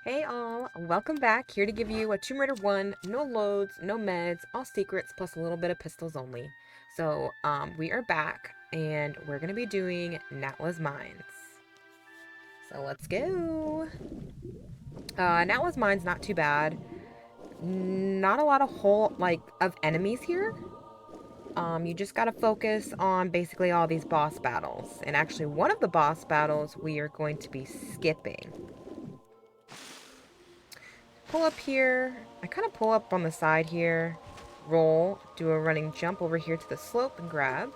Hey all, welcome back. Here to give you a Tomb Raider 1, no loads, no meds, all secrets, plus a little bit of pistols only. So, we are back, and we're going to be doing Natlas Mines. So let's go. Natlas Mines not too bad. Not a lot of enemies here. You just gotta focus on basically all these boss battles. And actually, one of the boss battles we are going to be skipping. Pull up here. I kind of pull up on the side here. Roll. Do a running jump over here to the slope and grab.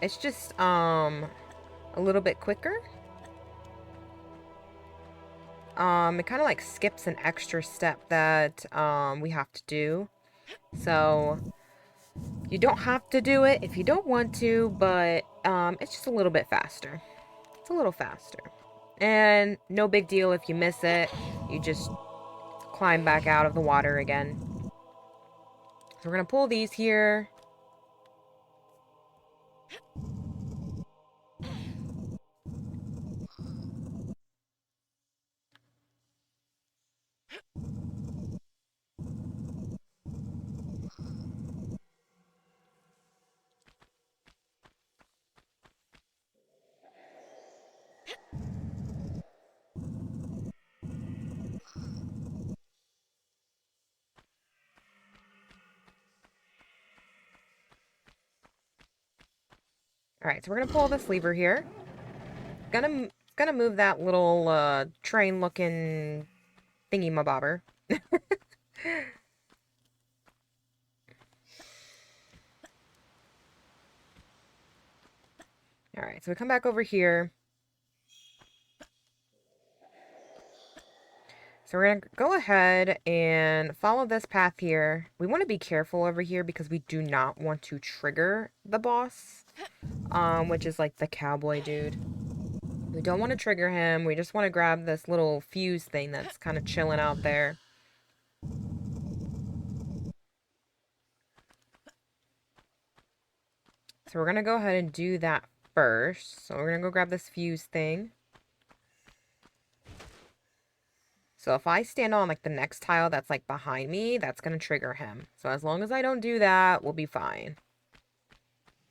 It's just, a little bit quicker. It kind of like skips an extra step that, we have to do. So, you don't have to do it if you don't want to, but, it's just a little bit faster. It's a little faster. And no big deal if you miss it. You just climb back out of the water again. So we're going to pull these here. Alright, so we're going to pull this lever here. Gonna move that little, train-looking thingy-mabobber. Alright, so we come back over here. So we're gonna go ahead and follow this path here. We want to be careful over here because we do not want to trigger the boss, which is like the cowboy dude. We don't want to trigger him. We just want to grab this little fuse thing that's kind of chilling out there. So we're going to go ahead and do that first. So we're going to go grab this fuse thing. So if I stand on like the next tile that's like behind me, that's going to trigger him. So as long as I don't do that, we'll be fine.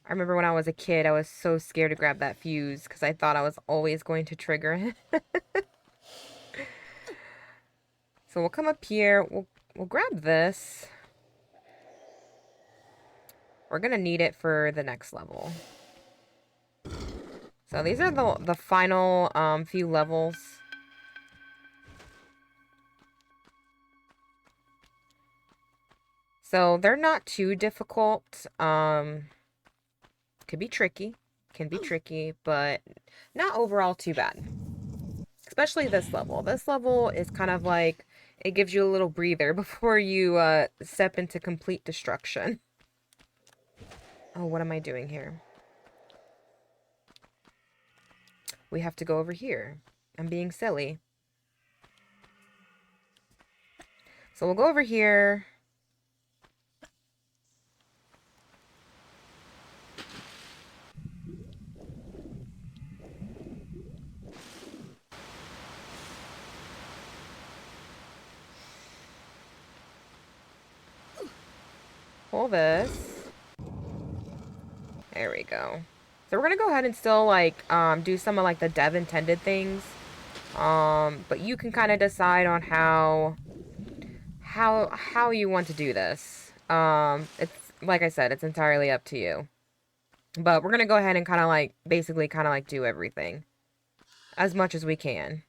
I remember when I was a kid, I was so scared to grab that fuse because I thought I was always going to trigger him. So we'll come up here. We'll grab this. We're going to need it for the next level. So these are the final few levels. So they're not too difficult. Could be tricky. Can be tricky, but not overall too bad. Especially this level. This level is kind of like, it gives you a little breather before you step into complete destruction. Oh, what am I doing here? We have to go over here. I'm being silly. So we'll go over here. Pull this. There we go. So we're gonna go ahead and still like do some of like the dev intended things. But you can kind of decide on how you want to do this. It's like I said, it's entirely up to you. But we're gonna go ahead and kind of like basically kind of like do everything as much as we can.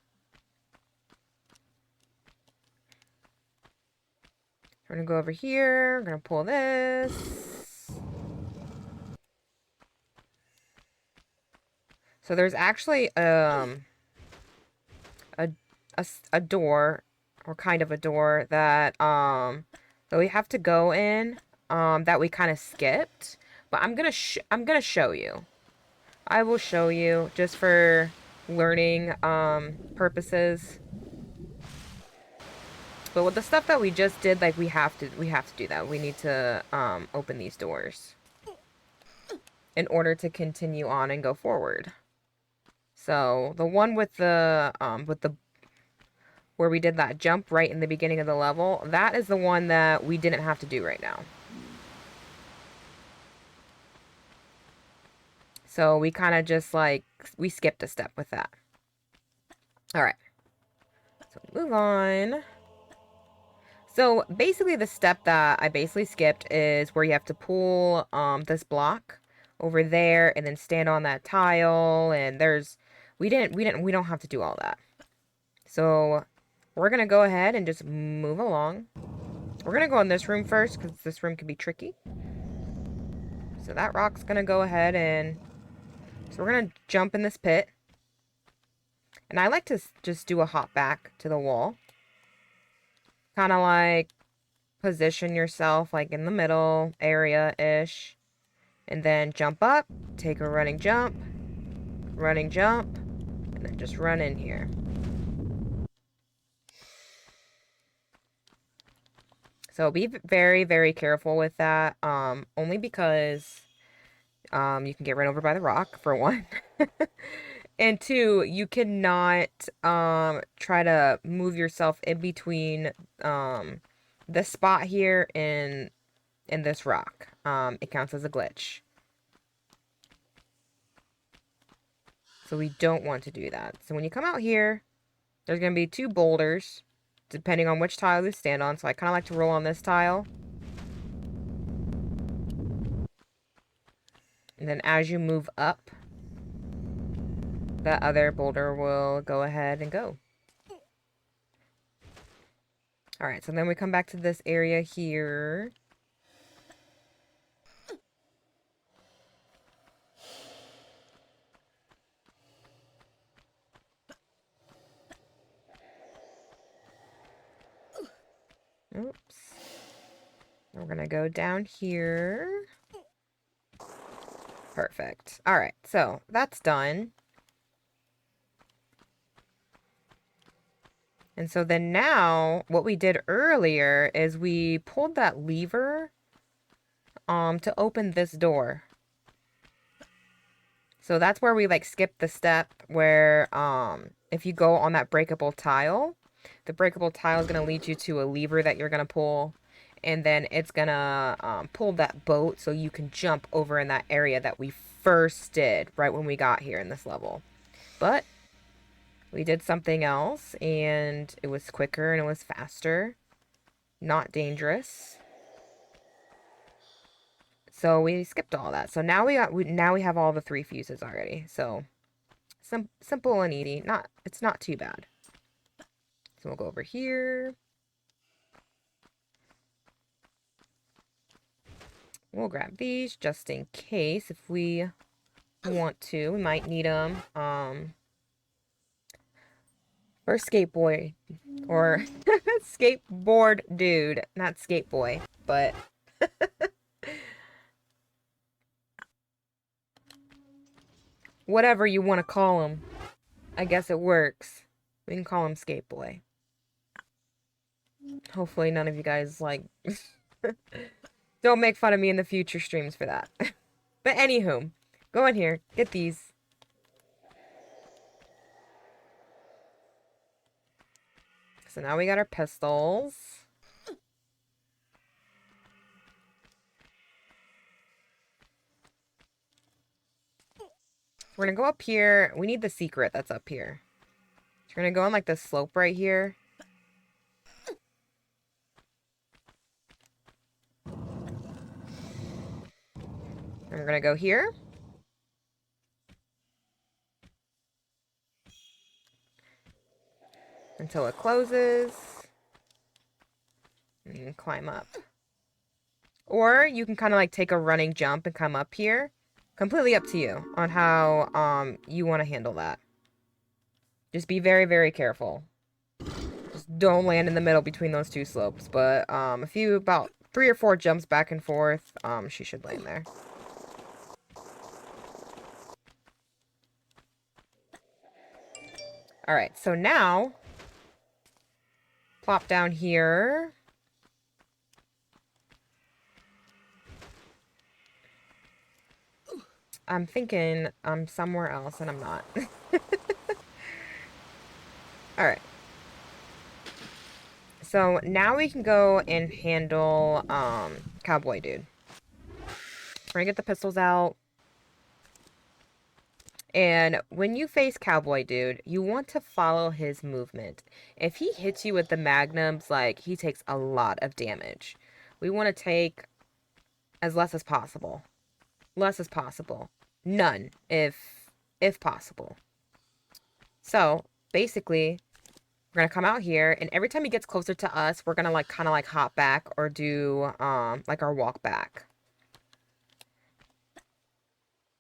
We're gonna go over here. We're gonna pull this. So there's actually a door, or kind of a door that we have to go in that we kind of skipped. But I'm gonna show you. I will show you just for learning purposes. But with the stuff that we just did, like we have to do that. We need to open these doors in order to continue on and go forward. So the one with the where we did that jump right in the beginning of the level, that is the one that we didn't have to do right now. So we kind of just like, we skipped a step with that. All right. So move on. So basically the step that I basically skipped is where you have to pull this block over there and then stand on that tile, and we don't have to do all that. So we're going to go ahead and just move along. We're going to go in this room first because this room can be tricky. So that rock's going to go ahead and... So we're going to jump in this pit. And I like to just do a hop back to the wall. Kind of like position yourself like in the middle area-ish. And then jump up, take a running jump, and then just run in here. So be very, very careful with that, only because you can get run over by the rock, for one. And two, you cannot try to move yourself in between this spot here and this rock. It counts as a glitch. So we don't want to do that. So when you come out here, there's going to be 2 boulders, depending on which tile you stand on. So I kind of like to roll on this tile. And then as you move up, the other boulder will go ahead and go. Alright, so then we come back to this area here. Oops. We're going to go down here. Perfect. Alright, so that's done. And so then now, what we did earlier is we pulled that lever to open this door. So that's where we like skipped the step where if you go on that breakable tile, the breakable tile is going to lead you to a lever that you're going to pull. And then it's going to pull that boat so you can jump over in that area that we first did right when we got here in this level. But we did something else, and it was quicker and it was faster. Not dangerous. So we skipped all that. So now we have all the 3 fuses already. So simple and easy. It's not too bad. So we'll go over here. We'll grab these just in case if we want to. We might need them. Or skateboard. Or skateboard dude. Not skateboy, but... whatever you want to call him. I guess it works. We can call him Skateboy. Hopefully none of you guys, like, don't make fun of me in the future streams for that. But anywho, go in here. Get these. So now we got our pistols. We're going to go up here. We need the secret that's up here. We're going to go on like this slope right here. And we're going to go here. Until it closes. And you can climb up. Or you can kind of like take a running jump and come up here. Completely up to you on how you want to handle that. Just be very, very careful. Just don't land in the middle between those 2 slopes. But about 3 or 4 jumps back and forth, she should land there. Alright, so now, plop down here. I'm thinking I'm somewhere else and I'm not. Alright. So now we can go and handle Cowboy Dude. We're gonna get the pistols out. And when you face Cowboy Dude, you want to follow his movement. If he hits you with the magnums, like, he takes a lot of damage. We want to take as less as possible. Less as possible. None, if possible. So, basically, we're going to come out here, and every time he gets closer to us, we're going to, like, kind of, like, hop back or do, like, our walk back.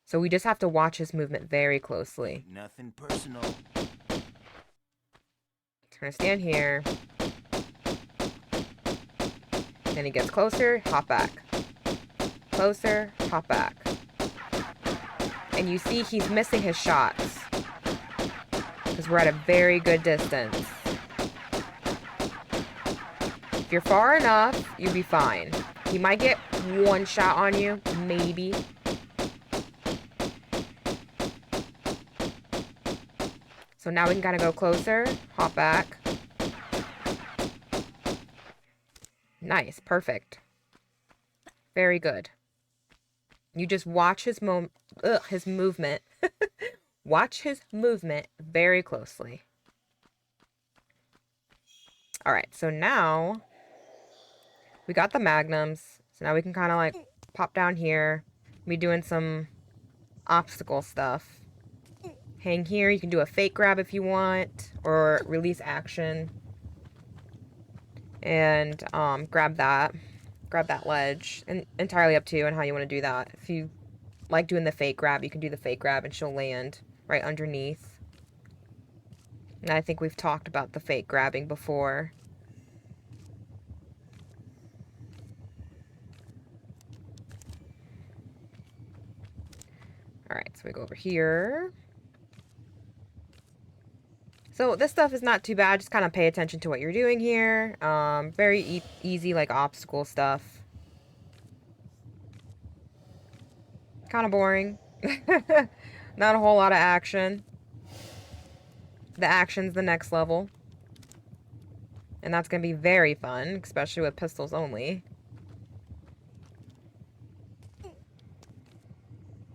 So we just have to watch his movement very closely. Nothing personal. So we're going to stand here. Then he gets closer, hop back. Closer, hop back. And you see he's missing his shots. Because we're at a very good distance. If you're far enough, you'll be fine. He might get one shot on you, maybe. So now we can kind of go closer, hop back. Nice, perfect. Very good. You just watch his movement. Watch his movement very closely. Alright, so now we got the magnums. So now we can kind of like pop down here. Be doing some obstacle stuff. Hang here. You can do a fake grab if you want, or release action. And grab that ledge. And entirely up to you and how you want to do that. If you like doing the fake grab, you can do the fake grab and she'll land right underneath. And I think we've talked about the fake grabbing before. Alright, so we go over here. So this stuff is not too bad. Just kind of pay attention to what you're doing here. Very easy, like, obstacle stuff. Kind of boring. Not a whole lot of action. The action's the next level. And that's going to be very fun, especially with pistols only.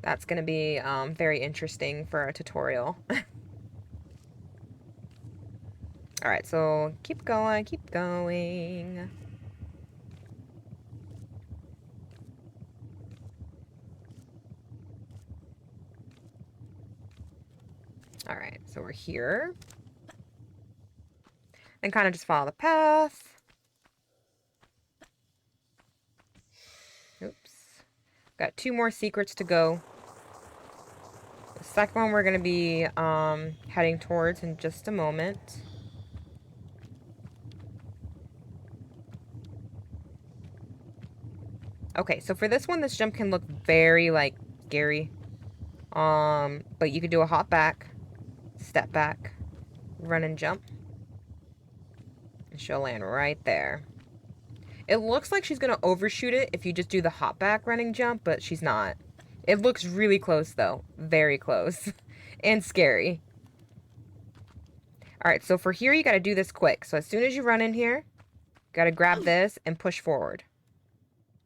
That's going to be very interesting for a tutorial. Alright, so keep going, keep going. Alright, so we're here. And kind of just follow the path. Oops. Got 2 more secrets to go. The second one we're going to be heading towards in just a moment. Okay, so for this one, this jump can look very, like, scary. But you could do a hop back, step back, run and jump. And she'll land right there. It looks like she's going to overshoot it if you just do the hop back running jump, but she's not. It looks really close, though. Very close. And scary. Alright, so for here, you got to do this quick. So as soon as you run in here, you got to grab this and push forward.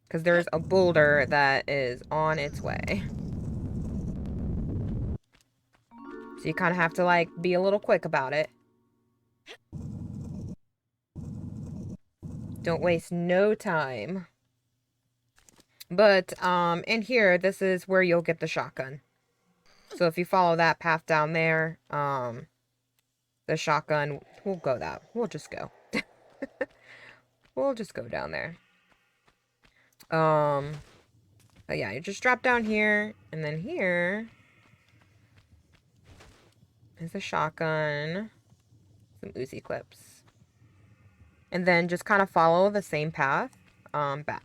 Because there's a boulder that is on its way. So you kind of have to, like, be a little quick about it. Don't waste no time. But, in here, this is where you'll get the shotgun. So if you follow that path down there, the shotgun, we'll just go. We'll just go down there. But yeah, you just drop down here, and then here is the shotgun, some Uzi clips. And then just kind of follow the same path, back.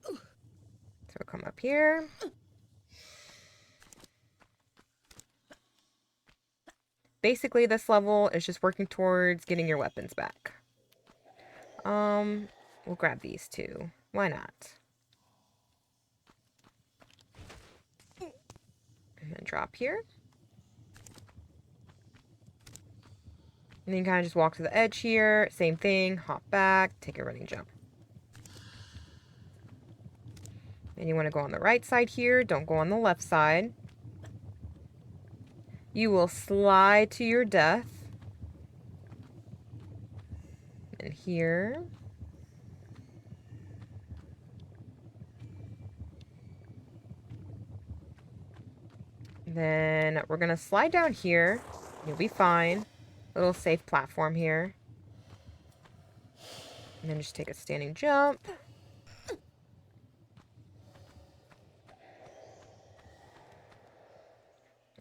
So we'll come up here. Basically, this level is just working towards getting your weapons back. We'll grab these two. Why not? And then drop here. And then you kind of just walk to the edge here. Same thing. Hop back. Take a running jump. And you want to go on the right side here. Don't go on the left side. You will slide to your death. And here. Then we're going to slide down here. You'll be fine. Little safe platform here. And then just take a standing jump.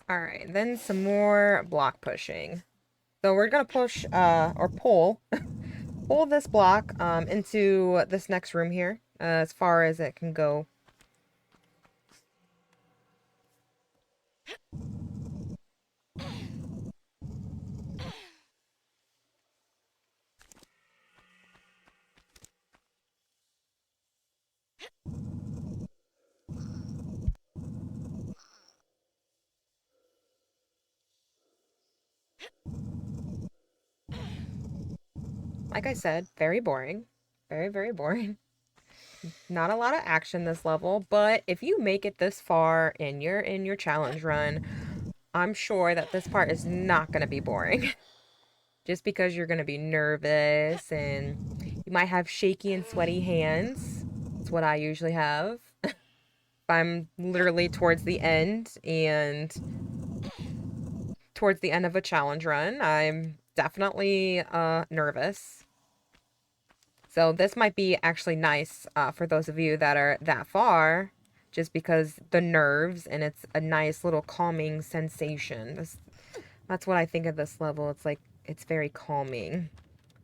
Alright, then some more block pushing. So we're going to push, or pull, pull this block into this next room here, as far as it can go. Like I said, very boring. Very, very boring. Not a lot of action this level, but if you make it this far and you're in your challenge run, I'm sure that this part is not going to be boring. Just because you're going to be nervous and you might have shaky and sweaty hands. That's what I usually have. If I'm literally towards the end of a challenge run, I'm definitely nervous. So this might be actually nice for those of you that are that far, just because the nerves, and it's a nice little calming sensation. That's what I think of this level. It's like, it's very calming,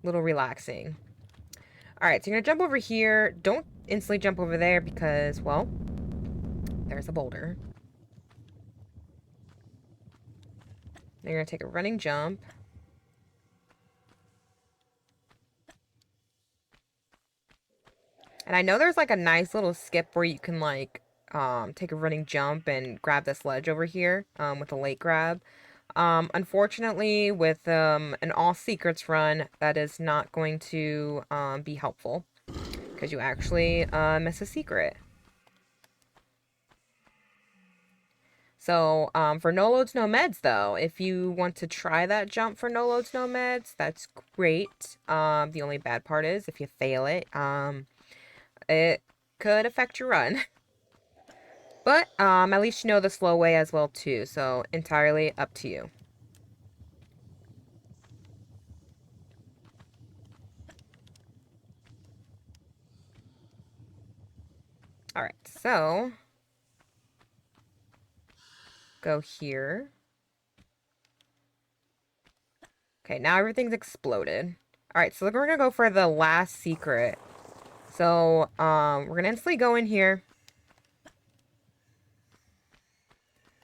a little relaxing. All right, so you're gonna jump over here. Don't instantly jump over there because, well, there's a boulder. Then you're gonna take a running jump. And I know there's like a nice little skip where you can like take a running jump and grab this ledge over here with a late grab. Unfortunately, with an all secrets run, that is not going to be helpful because you actually miss a secret. So for no loads, no meds, though, if you want to try that jump for no loads, no meds, that's great. The only bad part is if you fail it, it could affect your run. But at least you know the slow way as well too, so entirely up to you. Alright, so go here. Okay, now everything's exploded. Alright, so we're gonna go for the last secret. So we're gonna instantly go in here.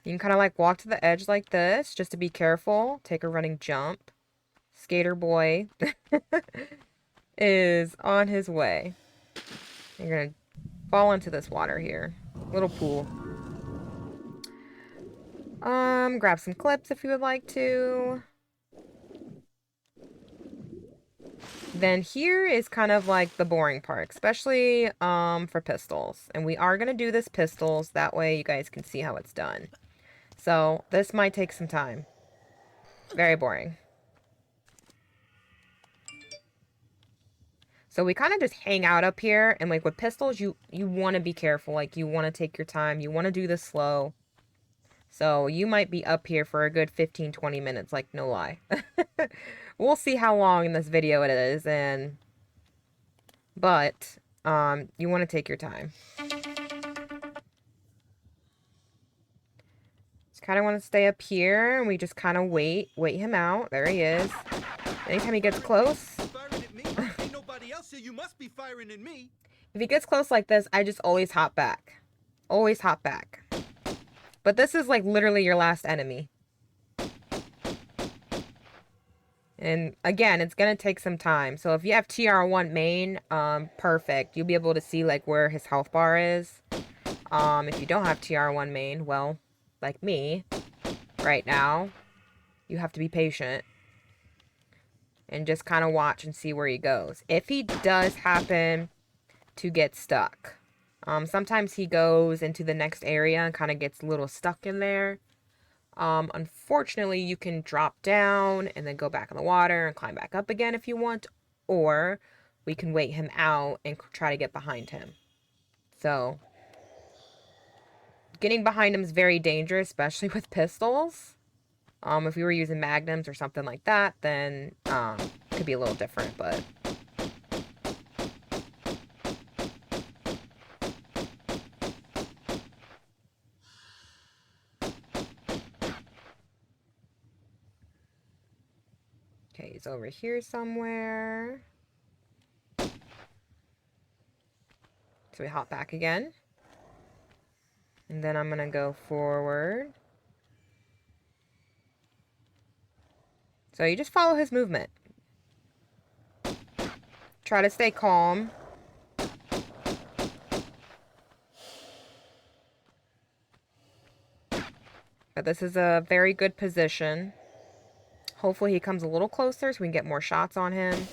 You can kind of like walk to the edge like this, just to be careful. Take a running jump. Skater boy is on his way. You're gonna fall into this water here. Little pool. Grab some clips if you would like to. Then here is kind of like the boring part, especially for pistols. And we are gonna do this pistols, that way you guys can see how it's done. So this might take some time. Very boring. So we kind of just hang out up here, and like with pistols, you want to be careful. Like you want to take your time. You want to do this slow. So you might be up here for a good 15-20 minutes, like no lie. We'll see how long in this video it is, but you want to take your time. Just kind of want to stay up here, and we just kind of wait him out. There he is. Anytime he gets close. If he gets close like this, I just always hop back. Always hop back. But this is like literally your last enemy. And again, it's going to take some time. So if you have TR1 main, perfect. You'll be able to see like where his health bar is. If you don't have TR1 main, well, like me right now, you have to be patient and just kind of watch and see where he goes. If he does happen to get stuck, sometimes he goes into the next area and kind of gets a little stuck in there. Unfortunately, you can drop down and then go back in the water and climb back up again if you want, or we can wait him out and try to get behind him. So, getting behind him is very dangerous, especially with pistols. If we were using magnums or something like that, then it could be a little different, but okay, he's over here somewhere. So we hop back again. And then I'm going to go forward. So you just follow his movement. Try to stay calm. But this is a very good position. Hopefully he comes a little closer so we can get more shots on him.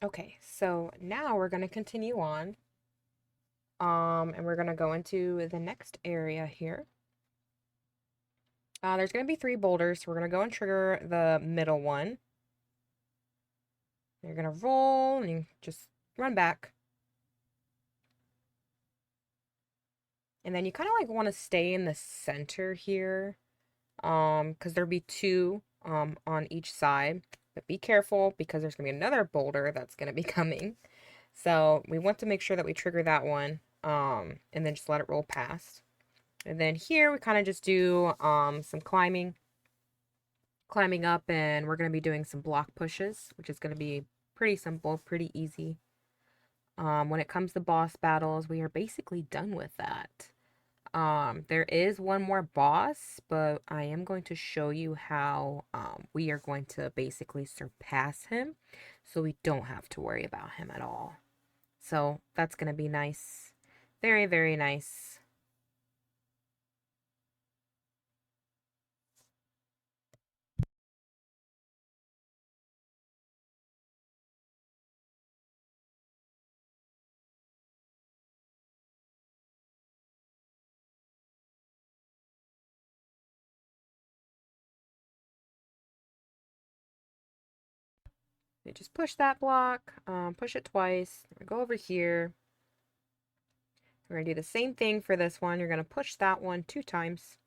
Okay, so now we're going to continue on. And we're going to go into the next area here. There's going to be 3 boulders, so we're going to go and trigger the middle one. You're going to roll and you just run back. And then you kind of like want to stay in the center here, because there'll be 2 on each side. But be careful because there's going to be another boulder that's going to be coming. So we want to make sure that we trigger that one, and then just let it roll past. And then here we kind of just do some climbing up, and we're going to be doing some block pushes, which is going to be pretty simple, pretty easy. When it comes to boss battles, we are basically done with that. There is one more boss, but I am going to show you how we are going to basically surpass him, so we don't have to worry about him at all. So that's going to be nice. Very, very nice. You just push that block, push it twice. Go over here. We're going to do the same thing for this one. You're going to push that one 2 times.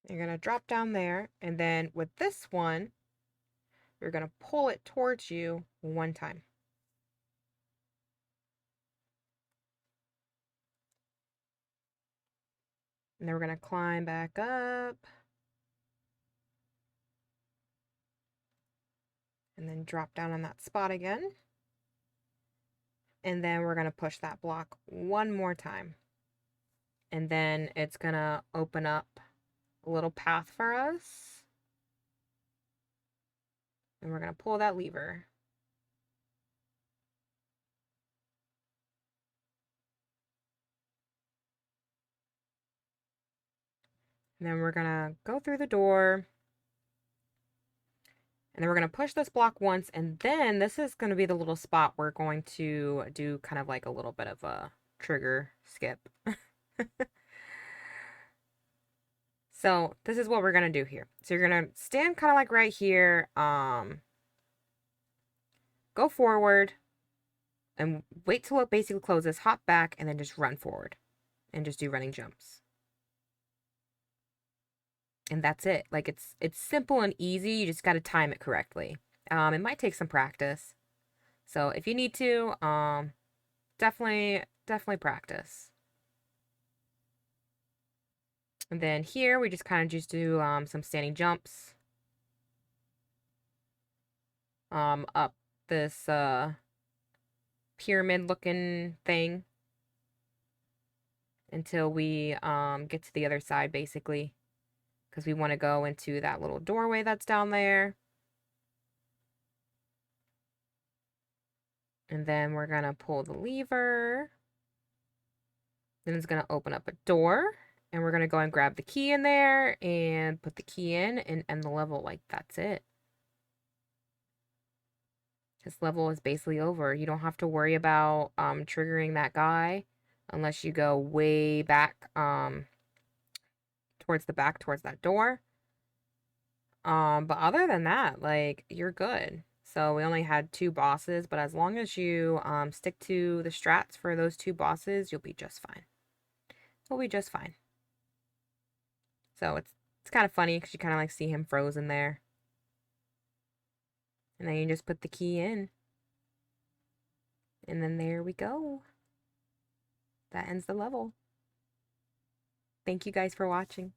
You're going to drop down there, and then with this one, you're going to pull it towards you 1 time. And then we're going to climb back up. And then drop down on that spot again. And then we're going to push that block 1 more time. And then it's going to open up a little path for us. And we're going to pull that lever. And then we're going to go through the door. And then we're going to push this block once. And then this is going to be the little spot we're going to do kind of like a little bit of a trigger skip. So this is what we're going to do here. So you're going to stand kind of like right here. Go forward. And wait till it basically closes. Hop back. And then just run forward. And just do running jumps. And that's it. Like it's simple and easy. You just got to time it correctly. It might take some practice. So if you need to, definitely practice. And then here we just kind of just do some standing jumps. Up this pyramid looking thing until we get to the other side basically. Because we want to go into that little doorway that's down there. And then we're going to pull the lever. Then it's going to open up a door. And we're going to go and grab the key in there and put the key in and end the level. Like, that's it. This level is basically over. You don't have to worry about triggering that guy unless you go way back towards the back, towards that door. But other than that, like, you're good. So we only had 2 bosses, but as long as you stick to the strats for those 2 bosses, you'll be just fine. You'll be just fine. So it's kind of funny because you kind of like see him frozen there. And then you just put the key in. And then there we go. That ends the level. Thank you guys for watching.